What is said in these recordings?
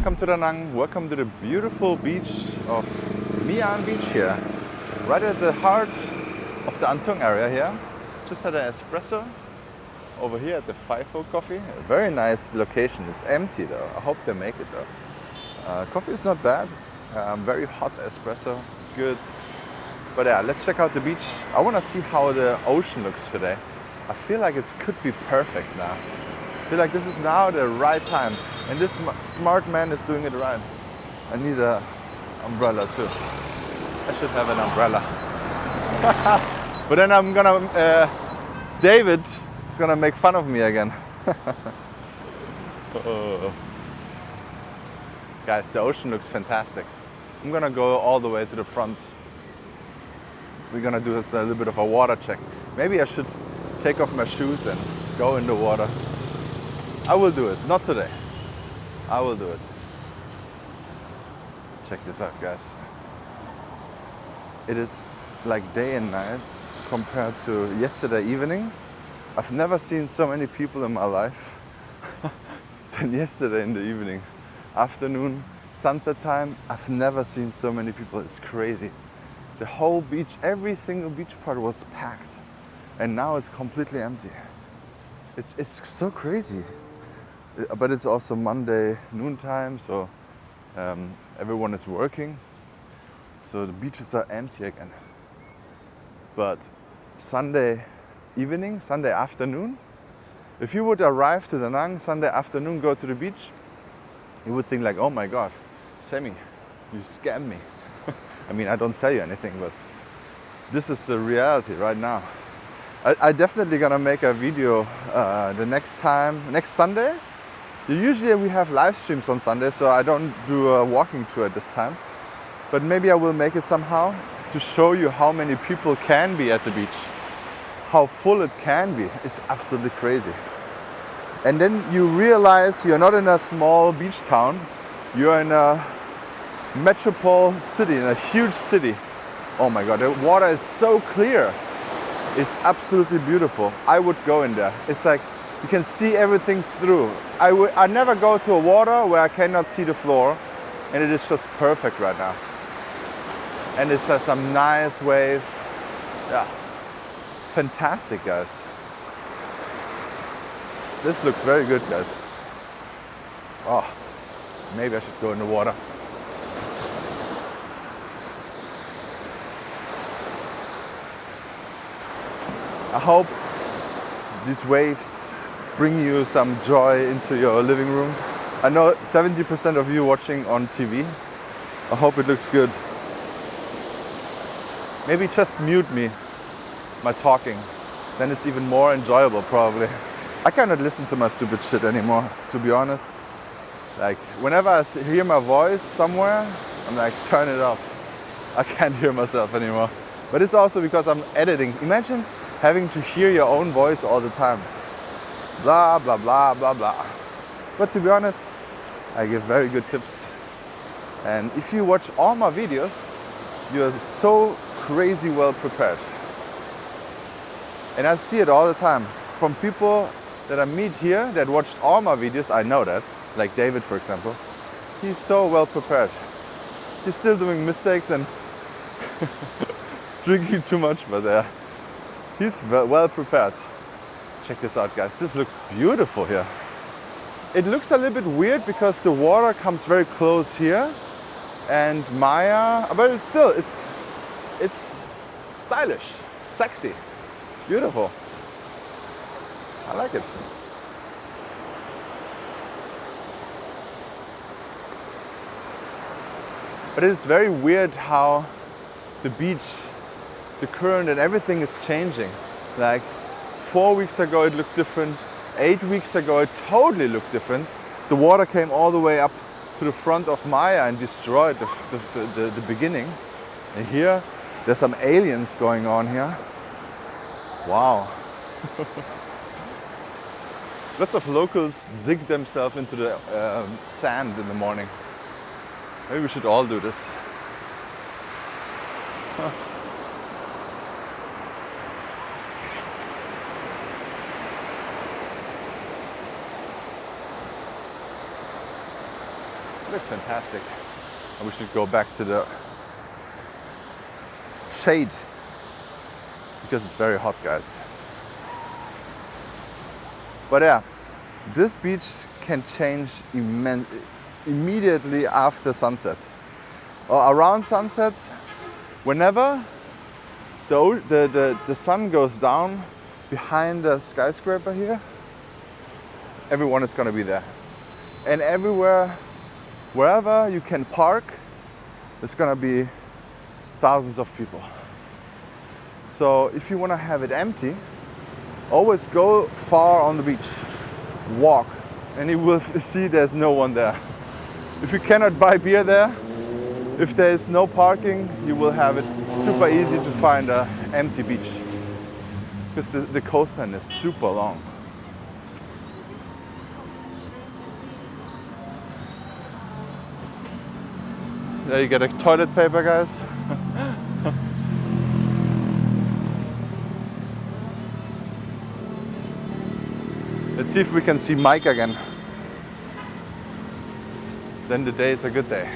welcome to Da Nang. Welcome to the beautiful beach of Mian Beach here. Right at the heart of the Antung area here. Just had an espresso over here at the FIFO Coffee. A very nice location. It's empty though. I hope they make it though. Coffee is not bad. Very hot espresso. Good. But yeah, let's check out the beach. I want to see how the ocean looks today. I feel like it could be perfect now. I feel like this is now the right time. And this smart man is doing it right. I need an umbrella too. I should have an umbrella. But then I'm gonna, David is gonna make fun of me again. Oh. Guys, the ocean looks fantastic. I'm gonna go all the way to the front. We're gonna do this a little bit of a water check. Maybe I should take off my shoes and go in the water. I will do it, not today. I will do it. Check this out, guys. It is like day and night compared to yesterday evening. I've never seen so many people in my life than yesterday in the evening. Afternoon, sunset time, I've never seen so many people. It's crazy. The whole beach, every single beach part was packed. And now it's completely empty. It's so crazy. But it's also Monday noontime, so everyone is working. So the beaches are empty again. But Sunday evening, Sunday afternoon, if you would arrive to Da Nang Sunday afternoon, go to the beach, you would think like, oh my God, Sammy, you scammed me. I mean, I don't sell you anything, but this is the reality right now. I definitely gonna make a video the next Sunday. Usually we have live streams on Sunday, so I don't do a walking tour at this time. But maybe I will make it somehow to show you how many people can be at the beach. How full it can be. It's absolutely crazy. And then you realize you're not in a small beach town. You're in a metropole city, in a huge city. Oh my God, the water is so clear. It's absolutely beautiful. I would go in there. It's like you can see everything through. I never go to a water where I cannot see the floor, and it is just perfect right now. And it has some nice waves. Yeah, fantastic, guys. This looks very good, guys. Oh, maybe I should go in the water. I hope these waves bring you some joy into your living room. I know 70% of you watching on TV. I hope it looks good. Maybe just mute me, my talking. Then it's even more enjoyable probably. I cannot listen to my stupid shit anymore, to be honest. Like whenever I hear my voice somewhere, I'm like, turn it off. I can't hear myself anymore. But it's also because I'm editing. Imagine having to hear your own voice all the time. Blah, blah, blah, blah, blah. But to be honest, I give very good tips. And if you watch all my videos, you're so crazy well prepared. And I see it all the time. From people that I meet here that watched all my videos, I know that. Like David, for example. He's so well prepared. He's still doing mistakes and drinking too much, but he's well prepared. Check this out, guys. This looks beautiful here. It looks a little bit weird because the water comes very close here, and Maya, but it's stylish, sexy, beautiful. I like it. But it's very weird how the beach, the current and everything is changing. Like 4 weeks ago it looked different. 8 weeks ago it totally looked different. The water came all the way up to the front of Maya and destroyed the beginning. And here there's some aliens going on here. Wow. Lots of locals dig themselves into the sand in the morning. Maybe we should all do this. looks fantastic. And we should go back to the shade because it's very hot, guys. But yeah, this beach can change immediately after sunset or around sunset. Whenever the sun goes down behind the skyscraper here, everyone is going to be there. And everywhere, wherever you can park, there's going to be thousands of people. So if you want to have it empty, always go far on the beach, walk, and you will see there's no one there. If you cannot buy beer there, if there is no parking, you will have it super easy to find an empty beach because the coastline is super long. There you get a toilet paper, guys. Let's see if we can see Mike again. Then the day is a good day.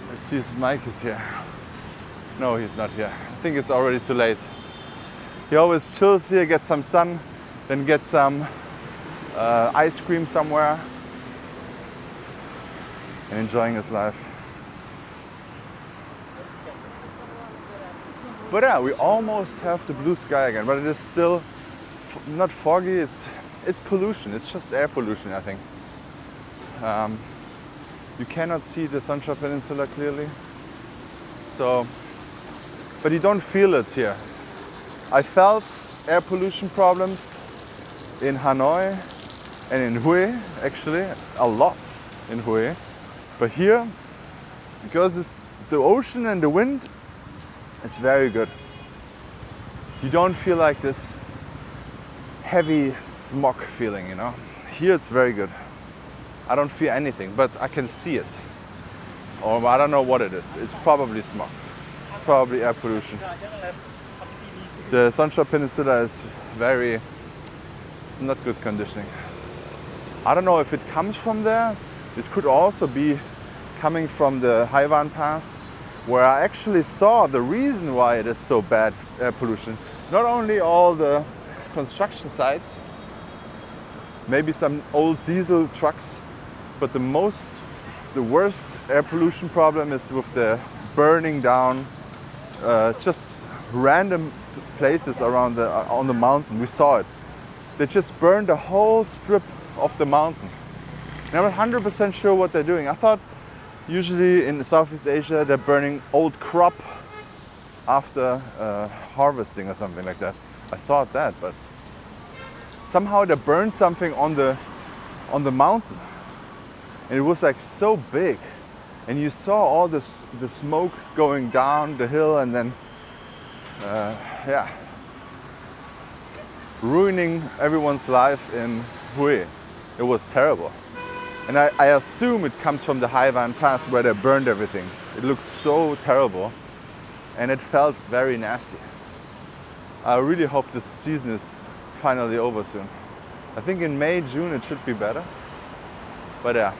Let's see if Mike is here. No, he's not here. I think it's already too late. He always chills here, gets some sun, then gets some ice cream somewhere and enjoying his life. But yeah, we almost have the blue sky again, but it is still not foggy, it's pollution, it's just air pollution, I think. You cannot see the Sunshine Peninsula clearly, so, but you don't feel it here. I felt air pollution problems in Hanoi and in Hue, actually, a lot in Hue. But here, because it's the ocean and the wind, it's very good. You don't feel like this heavy smog feeling, you know. Here it's very good. I don't feel anything, but I can see it. Or I don't know what it is. It's probably smog. It's probably air pollution. The Sunshine Peninsula is it's not good conditioning. I don't know if it comes from there. It could also be coming from the Haiwan Pass, where I actually saw the reason why it is so bad air pollution. Not only all the construction sites, maybe some old diesel trucks, but the worst air pollution problem is with the burning down just random places around on the mountain. We saw it. They just burned the whole strip of the mountain. And I'm not 100% sure what they're doing. I thought usually in Southeast Asia they're burning old crop after harvesting or something like that. I thought that, but somehow they burned something on the mountain, and it was like so big, and you saw all the smoke going down the hill, and then ruining everyone's life in Hue. It was terrible. And I assume it comes from the Haiwan Pass where they burned everything. It looked so terrible and it felt very nasty. I really hope this season is finally over soon. I think in May, June it should be better. But yeah,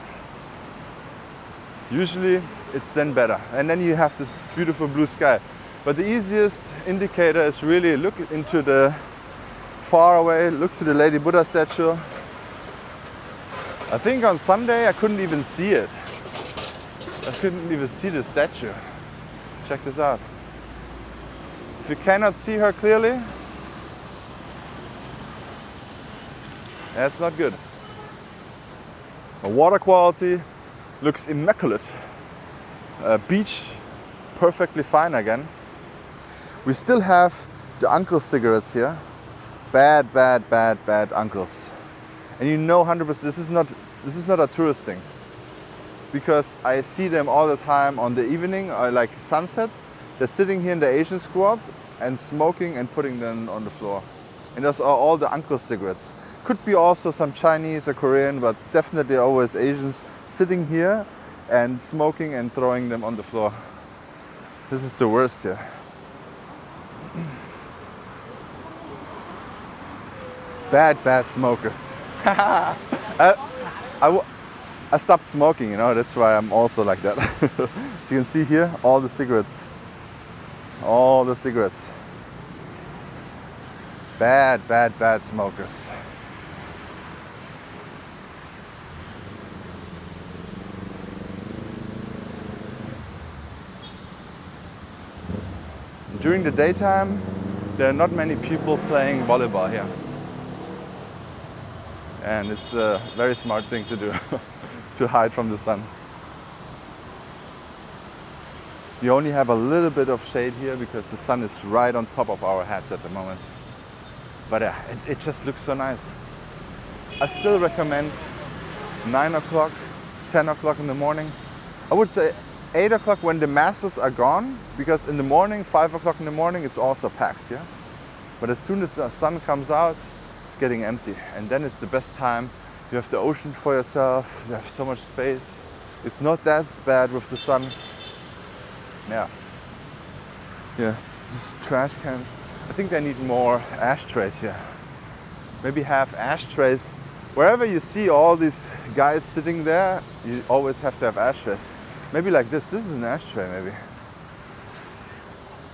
usually it's then better. And then you have this beautiful blue sky. But the easiest indicator is really look into the far away, look to the Lady Buddha statue. I think on Sunday I couldn't even see it. I couldn't even see the statue. Check this out. If you cannot see her clearly, that's not good. The water quality looks immaculate. Beach, perfectly fine again. We still have the uncle cigarettes here. Bad, bad, bad, bad uncles. And you know 100% this is not a tourist thing, because I see them all the time on the evening or like sunset. They're sitting here in the Asian squad and smoking and putting them on the floor. And those are all the uncle cigarettes. Could be also some Chinese or Korean, but definitely always Asians sitting here and smoking and throwing them on the floor. This is the worst here. Bad, bad smokers. I stopped smoking, you know, that's why I'm also like that. So you can see here, all the cigarettes. All the cigarettes. Bad, bad, bad smokers. During the daytime, there are not many people playing volleyball here. And it's a very smart thing to do, to hide from the sun. You only have a little bit of shade here because the sun is right on top of our heads at the moment. But it just looks so nice. I still recommend 9 o'clock, 10 o'clock in the morning. I would say 8 o'clock when the masses are gone, because in the morning, 5 o'clock in the morning, it's also packed, yeah? But as soon as the sun comes out, it's getting empty. And then it's the best time. You have the ocean for yourself, you have so much space. It's not that bad with the sun. Yeah. Yeah, these trash cans. I think they need more ashtrays here. Maybe have ashtrays. Wherever you see all these guys sitting there, you always have to have ashtrays. Maybe like this. This is an ashtray, maybe.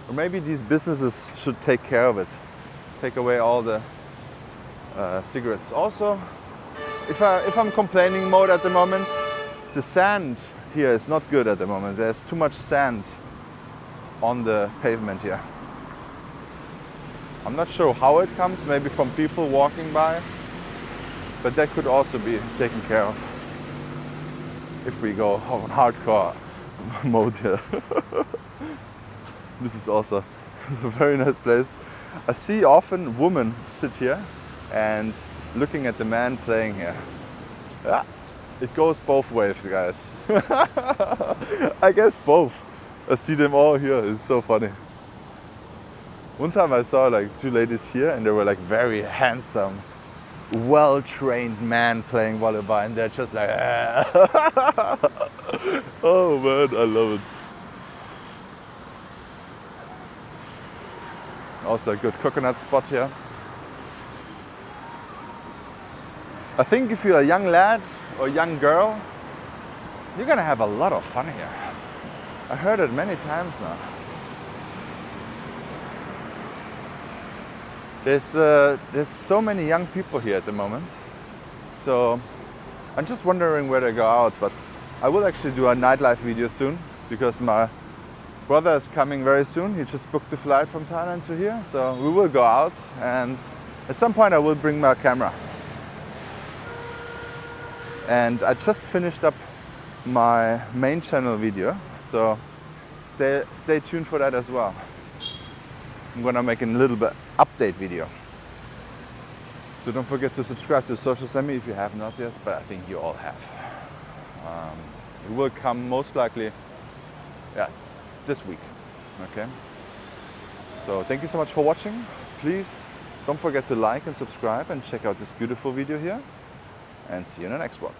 Or maybe these businesses should take care of it. Take away all the cigarettes. Also, if I'm complaining mode at the moment, the sand here is not good at the moment. There's too much sand on the pavement here. I'm not sure how it comes, maybe from people walking by, but that could also be taken care of if we go hardcore mode here. This is also a very nice place. I see often women sit here and looking at the man playing here. Yeah, it goes both ways, guys. I guess both. I see them all here. It's so funny. One time I saw like 2 ladies here and they were like very handsome, well-trained men playing volleyball, and they're just like, oh man, I love it. Also a good coconut spot here. I think if you're a young lad or young girl, you're gonna have a lot of fun here. I heard it many times now. There's so many young people here at the moment. So I'm just wondering where they go out, but I will actually do a nightlife video soon because my brother is coming very soon. He just booked the flight from Thailand to here. So we will go out, and at some point I will bring my camera. And I just finished up my main channel video, so stay tuned for that as well. I'm gonna make a little bit update video. So don't forget to subscribe to Social Semi if you have not yet, but I think you all have. It will come most likely, yeah, this week. Okay. So thank you so much for watching. Please don't forget to like and subscribe and check out this beautiful video here. And see you in the next one.